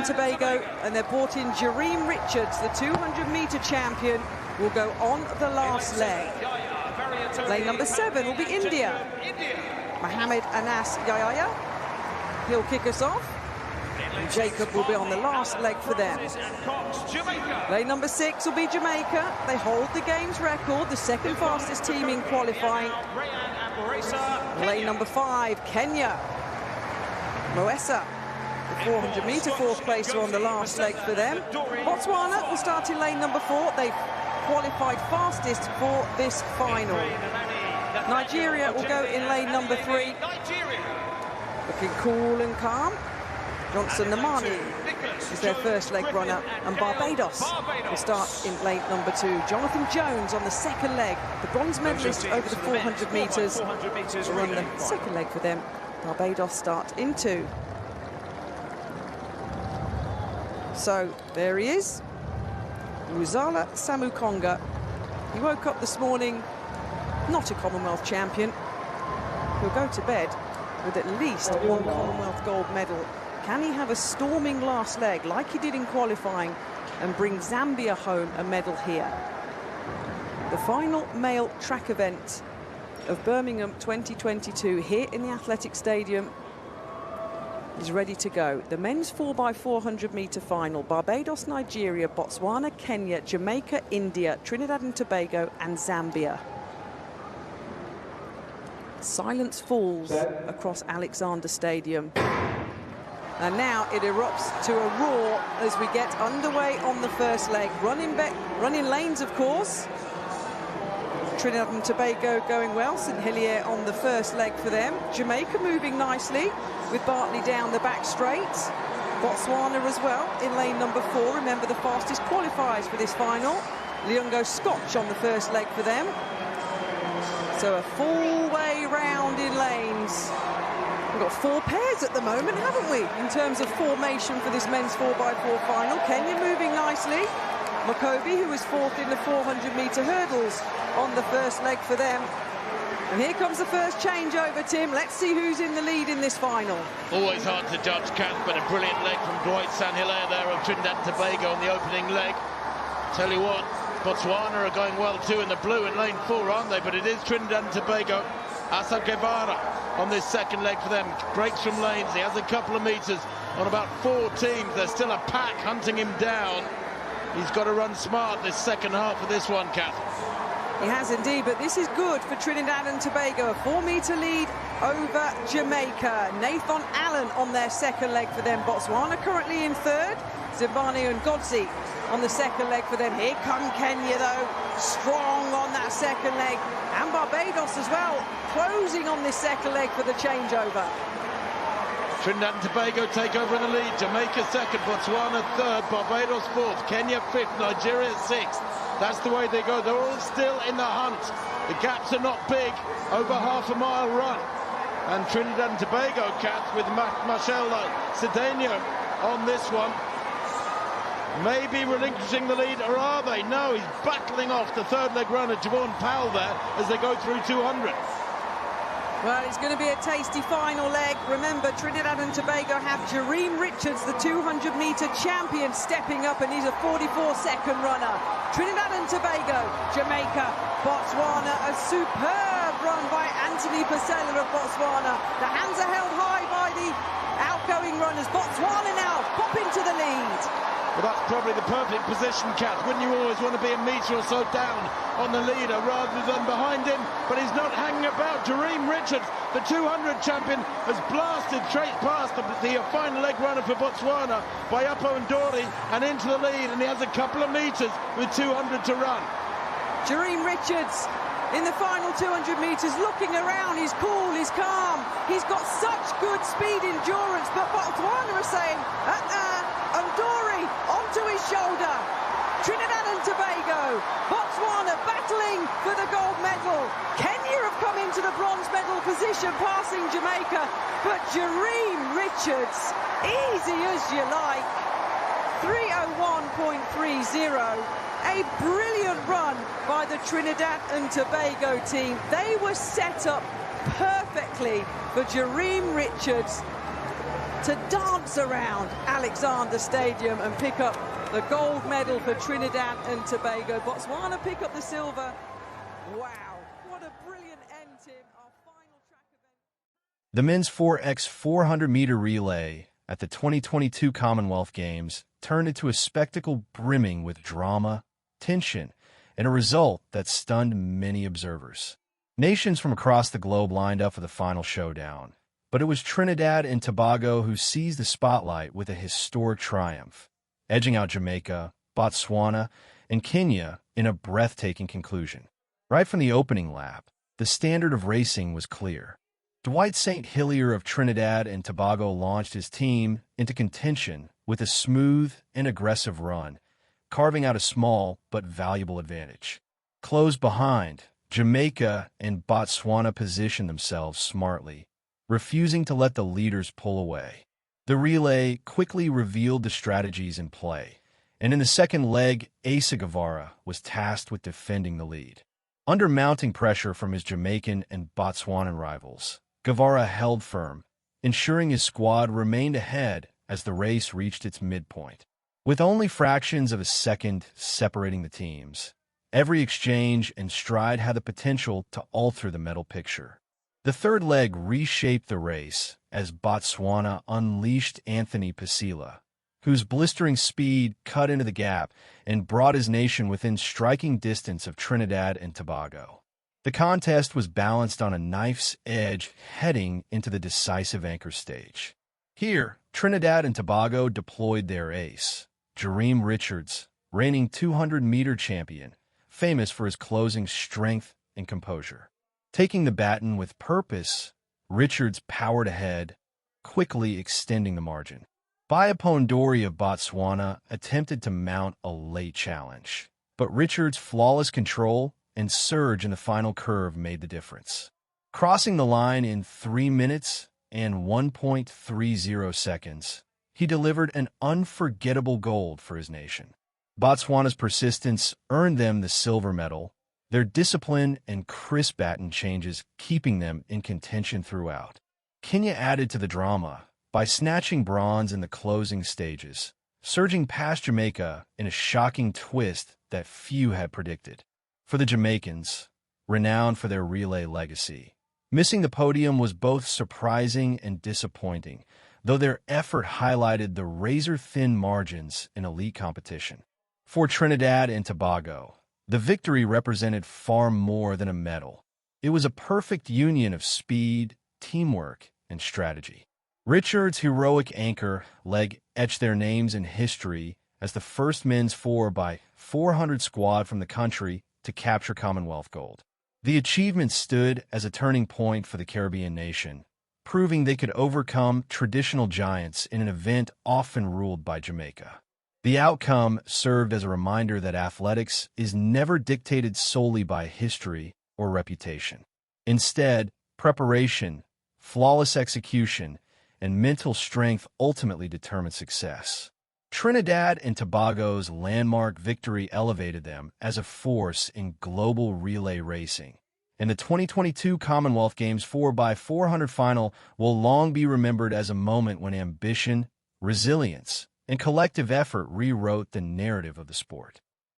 and Tobago, and they've brought in Jareem Richards, the 200-meter champion, will go on the last leg. Lane number 7 will be India. Mohammed Anas Yahya, he'll kick us off. And Jacob will be on the last leg for them. Lane number 6 will be Jamaica. They hold the game's record, the second fastest team in qualifying. Lane number 5, Kenya. Moesa, the 400-meter fourth placer, on the last leg for them. Botswana will start in lane number 4. They've qualified fastest for this final. Nigeria will go in lane number 3. Looking cool and calm. Johnson Namani is their first leg runner, and Barbados will start in lane number 2. Jonathan Jones on the second leg, the bronze medalist over the 400 metres, will run the second leg for them. Barbados start in 2. So there he is, Ruzala Samukonga. He woke up this morning not a Commonwealth champion. He'll go to bed with at least 1 Commonwealth gold medal. Can he have a storming last leg like he did in qualifying and bring Zambia home a medal here? The final male track event of Birmingham 2022 here in the Athletic Stadium is ready to go. The men's 4x400-meter final: Barbados, Nigeria, Botswana, Kenya, Jamaica, India, Trinidad and Tobago and Zambia. Silence falls across Alexander Stadium. And now it erupts to a roar as we get underway on the first leg. Running lanes, of course. Trinidad and Tobago going well. St Hillier on the first leg for them. Jamaica moving nicely with Bartley down the back straight. Botswana as well in lane number 4. Remember, the fastest qualifiers for this final. Leongo Scotch on the first leg for them. So a full way round in lanes. We've got 4 pairs at the moment, haven't we, in terms of formation for this men's 4x4 final. Kenya moving nicely. Makobi, who was 4th in the 400-meter hurdles, on the first leg for them. And here comes the first changeover, Tim. Let's see who's in the lead in this final. Always hard to judge, Kath, but a brilliant leg from Dwight St there of Trinidad and Tobago on the opening leg. Tell you what, Botswana are going well too in the blue in lane 4, aren't they? But it is Trinidad and Tobago. Asa Guevara on this second leg for them. Breaks from lanes. He has a couple of meters on about 4 teams. There's still a pack hunting him down. He's got to run smart this second half of this one, Kath. He has indeed, but this is good for Trinidad and Tobago. A 4-meter lead over Jamaica. Nathan Allen on their second leg for them. Botswana currently in 3rd. Zimbani and Godzi on the second leg for them. Here come Kenya, though, strong on that second leg. And Barbados as well, closing on this second leg for the changeover. Trinidad and Tobago take over in the lead. Jamaica 2nd, Botswana 3rd, Barbados 4th, Kenya 5th, Nigeria 6th. That's the way they go. They're all still in the hunt. The gaps are not big, over half-a-mile run. And Trinidad and Tobago, Kath, with Marcel Cedeno on this one. Maybe relinquishing the lead, or are they? No, he's battling off the 3rd leg runner, Javon Powell, there as they go through 200. Well, it's going to be a tasty final leg. Remember, Trinidad and Tobago have Jareem Richards, the 200-meter champion, stepping up, and he's a 44-second runner. Trinidad and Tobago, Jamaica, Botswana, a superb run by Anthony Pasella of Botswana. The hands are held high by the outgoing runners. Botswana now pop into the lead. Well, that's probably the perfect position, Kath. Wouldn't you always want to be a metre or so down on the leader rather than behind him? But he's not hanging about. Jareem Richards, the 200 champion, has blasted straight past the final leg runner for Botswana by Uppo Ndori and into the lead, and he has a couple of metres with 200 to run. Jareem Richards in the final 200 metres, looking around. He's cool, he's calm. He's got such good speed endurance, but Botswana are saying, Ndori onto his shoulder. Trinidad and Tobago, Botswana battling for the gold medal. Kenya have come into the bronze medal position, passing Jamaica, but Jareem Richards, easy as you like, 3:01.30. A brilliant run by the Trinidad and Tobago team. They were set up perfectly for Jareem Richards to dance around Alexander Stadium and pick up the gold medal for Trinidad and Tobago. Botswana pick up the silver. Wow, what a brilliant end, Tim. Our final track event. The men's 4x400m relay at the 2022 Commonwealth Games turned into a spectacle brimming with drama, tension, and a result that stunned many observers. Nations from across the globe lined up for the final showdown, but it was Trinidad and Tobago who seized the spotlight with a historic triumph, edging out Jamaica, Botswana, and Kenya in a breathtaking conclusion. Right from the opening lap, the standard of racing was clear. Dwight St. Hillier of Trinidad and Tobago launched his team into contention with a smooth and aggressive run, carving out a small but valuable advantage. Close behind, Jamaica and Botswana positioned themselves smartly, refusing to let the leaders pull away. The relay quickly revealed the strategies in play, and in the second leg, Asa Guevara was tasked with defending the lead. Under mounting pressure from his Jamaican and Botswanan rivals, Guevara held firm, ensuring his squad remained ahead as the race reached its midpoint. With only fractions of a second separating the teams, every exchange and stride had the potential to alter the medal picture. The third leg reshaped the race as Botswana unleashed Anthony Pasila, whose blistering speed cut into the gap and brought his nation within striking distance of Trinidad and Tobago. The contest was balanced on a knife's edge heading into the decisive anchor stage. Here, Trinidad and Tobago deployed their ace, Jamaican Richards, reigning 200m champion, famous for his closing strength and composure. Taking the baton with purpose, Richards powered ahead, quickly extending the margin. Bayapondori of Botswana attempted to mount a late challenge, but Richards' flawless control and surge in the final curve made the difference. Crossing the line in 3 minutes and 1.30 seconds, he delivered an unforgettable gold for his nation. Botswana's persistence earned them the silver medal, their discipline and crisp baton changes keeping them in contention throughout. Kenya added to the drama by snatching bronze in the closing stages, surging past Jamaica in a shocking twist that few had predicted. For the Jamaicans, renowned for their relay legacy, missing the podium was both surprising and disappointing, though their effort highlighted the razor-thin margins in elite competition. For Trinidad and Tobago, the victory represented far more than a medal. It was a perfect union of speed, teamwork, and strategy. Richards' heroic anchor leg etched their names in history as the first men's 4x400 squad from the country to capture Commonwealth gold. The achievement stood as a turning point for the Caribbean nation, proving they could overcome traditional giants in an event often ruled by Jamaica. The outcome served as a reminder that athletics is never dictated solely by history or reputation. Instead, preparation, flawless execution, and mental strength ultimately determine success. Trinidad and Tobago's landmark victory elevated them as a force in global relay racing, and the 2022 Commonwealth Games 4x400 final will long be remembered as a moment when ambition, resilience, and collective effort rewrote the narrative of the sport.